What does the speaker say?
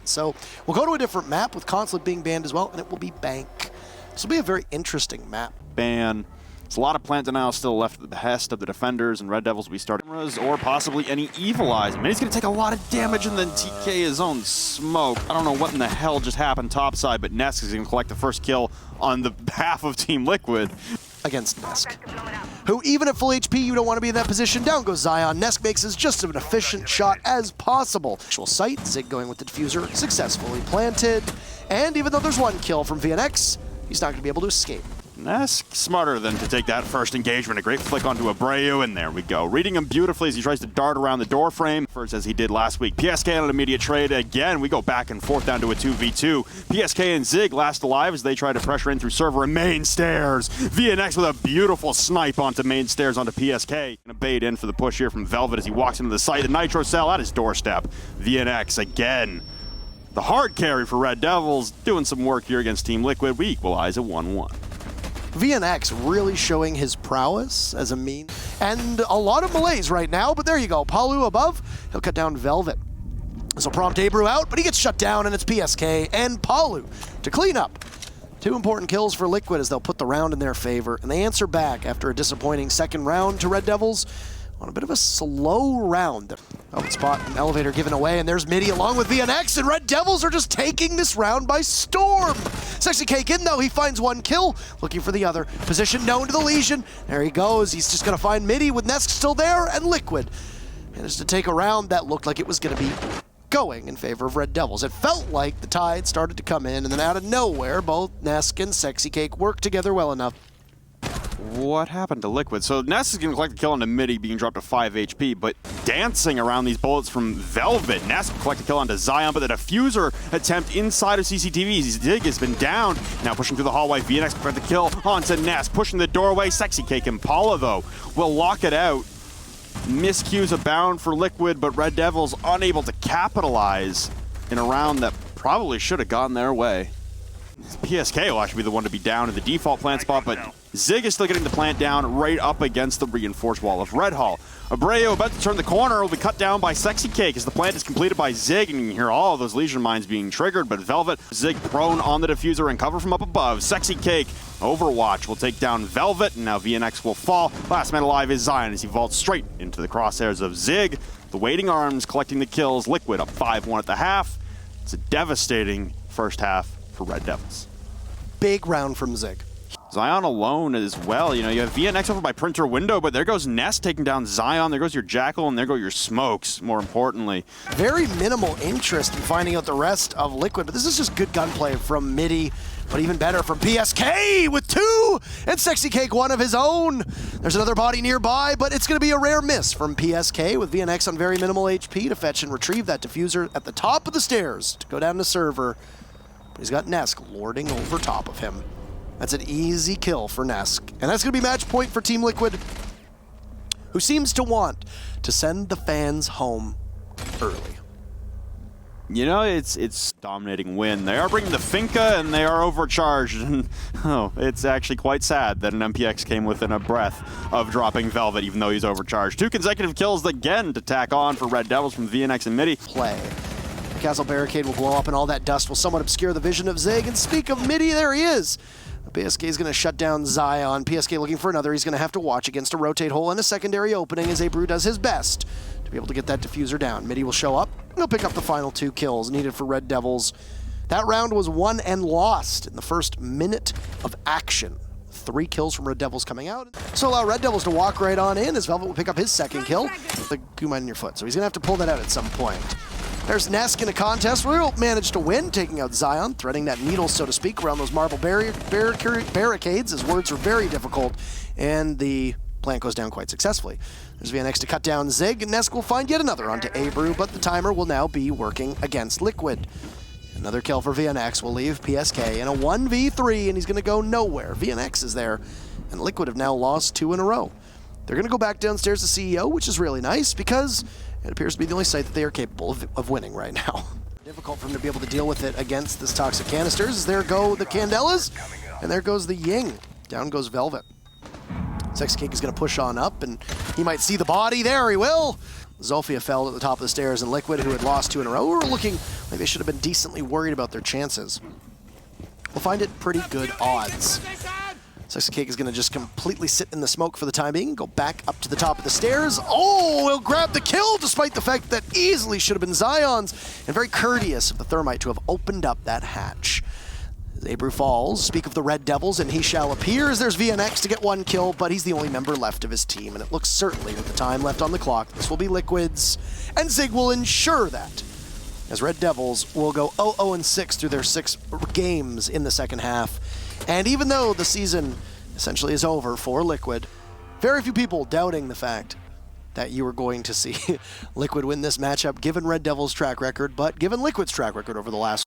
So we'll go to a different map with Conflict being banned as well, and it will be Bank. This will be a very interesting map. Ban. There's a lot of plant denial still left at the behest of the defenders, and Red Devils will be starting or possibly any Evil Eyes. I mean, he's going to take a lot of damage and then TK his own smoke. I don't know what in the hell just happened topside, but Nesk is going to collect the first kill on the behalf of Team Liquid. Against Nesk, who even at full HP, you don't want to be in that position. Down goes Zion. Nesk makes as just an efficient shot as possible. Actual sight, Zig going with the diffuser, successfully planted. And even though there's one kill from VNX, he's not going to be able to escape. Nesk smarter than to take that first engagement. A great flick onto Abreu, and there we go. Reading him beautifully as he tries to dart around the door frame, first as he did last week. PSK on an immediate trade. Again, we go back and forth down to a 2v2. PSK and Zig last alive as they try to pressure in through server and main stairs. VNX with a beautiful snipe onto main stairs onto PSK. Gonna bait in for the push here from Velvet as he walks into the site. The Nitro Cell at his doorstep. VNX again. The hard carry for Red Devils doing some work here against Team Liquid. We equalize at 1-1. VNX really showing his prowess as a mean. And a lot of melees right now, but there you go. Palu above, he'll cut down Velvet. This will prompt Abreu out, but he gets shut down, and it's PSK and Palu to clean up. Two important kills for Liquid as they'll put the round in their favor, and they answer back after a disappointing second round to Red Devils on a bit of a slow round. Oh, spot and elevator given away, and there's Midi along with VNX, and Red Devils are just taking this round by storm. SiegeGG in though, he finds one kill, looking for the other. Position known to the Legion. There he goes, he's just gonna find Midi with Nesk still there, and Liquid managed to take a round that looked like it was gonna be going in favor of Red Devils. It felt like the tide started to come in, and then out of nowhere, both Nesk and SiegeGG worked together well enough. What happened to Liquid? So Ness is going to collect the kill onto Midi, being dropped to 5 HP, but dancing around these bullets from Velvet. Ness will collect the kill onto Zion, but the diffuser attempt inside of CCTV. Zig has been down. Now pushing through the hallway. VNX will collect the kill onto Ness. Pushing the doorway. SiegeGG and Paula, though, will lock it out. Miscues abound for Liquid, but Red Devils unable to capitalize in a round that probably should have gone their way. PSK will actually be the one to be down in the default plant spot, but Zig is still getting the plant down right up against the reinforced wall of Red Hall. Abreu about to turn the corner will be cut down by SiegeGG as the plant is completed by Zig, and you can hear all of those Legion mines being triggered, but Velvet, Zig prone on the diffuser and cover from up above. SiegeGG, Overwatch will take down Velvet, and now VNX will fall. Last man alive is Zion as he vaults straight into the crosshairs of Zig. The waiting arms collecting the kills. Liquid up 5-1 at the half. It's a devastating first half for Red Devils. Big round from Zig. Zion alone as well. You know, you have VNX over by Printer Window, but there goes Nest taking down Zion. There goes your Jackal, and there go your Smokes, more importantly. Very minimal interest in finding out the rest of Liquid, but this is just good gunplay from Midi, but even better from PSK with two, and SiegeGG one of his own. There's another body nearby, but it's going to be a rare miss from PSK with VNX on very minimal HP to fetch and retrieve that diffuser at the top of the stairs to go down to server. He's got Nesk lording over top of him. That's an easy kill for Nesk. And that's going to be match point for Team Liquid, who seems to want to send the fans home early. You know, it's dominating win. They are bringing the Finca, and they are overcharged. And, oh, it's actually quite sad that an MPX came within a breath of dropping Velvet, even though he's overcharged. 2 consecutive kills again to tack on for Red Devils from VNX and Midi. Play. The castle barricade will blow up, and all that dust will somewhat obscure the vision of Zig. And speak of Midi, there he is. PSK is going to shut down Zion. PSK looking for another. He's going to have to watch against a rotate hole and a secondary opening as Abreu does his best to be able to get that diffuser down. Midi will show up, and he'll pick up the final 2 kills needed for Red Devils. That round was won and lost in the first minute of action. 3 kills from Red Devils coming out. So allow Red Devils to walk right on in as Velvet will pick up his second kill. The goo mine in your foot, so he's going to have to pull that out at some point. There's Nesk in a contest where he'll manage to win, taking out Zion, threading that needle, so to speak, around those marble barricades. His words are very difficult, and the plant goes down quite successfully. There's VNX to cut down Zig, and Nesk will find yet another onto Abreu, but the timer will now be working against Liquid. Another kill for VNX will leave PSK in a 1v3, and he's going to go nowhere. VNX is there, and Liquid have now lost 2 in a row. They're going to go back downstairs to CEO, which is really nice because it appears to be the only site that they are capable of winning right now. Difficult for them to be able to deal with it against this toxic canisters. There go the Candelas, and there goes the Ying. Down goes Velvet. SiegeGG is going to push on up, and he might see the body. There he will. Zofia fell at the top of the stairs, and Liquid, who had lost 2 in a row, were looking like they should have been decently worried about their chances. We'll find it pretty good odds. SiegeGG is going to just completely sit in the smoke for the time being, go back up to the top of the stairs. Oh, he'll grab the kill despite the fact that easily should have been Zion's, and very courteous of the Thermite to have opened up that hatch. Zabru falls, speak of the Red Devils, and he shall appear as there's VNX to get 1 kill, but he's the only member left of his team, and it looks certainly with the time left on the clock, this will be Liquid's, and Zig will ensure that, as Red Devils will go 0-0-6 through their 6 games in the second half. And even though the season essentially is over for Liquid, very few people doubting the fact that you were going to see Liquid win this matchup, given Red Devils' track record, but given Liquid's track record over the last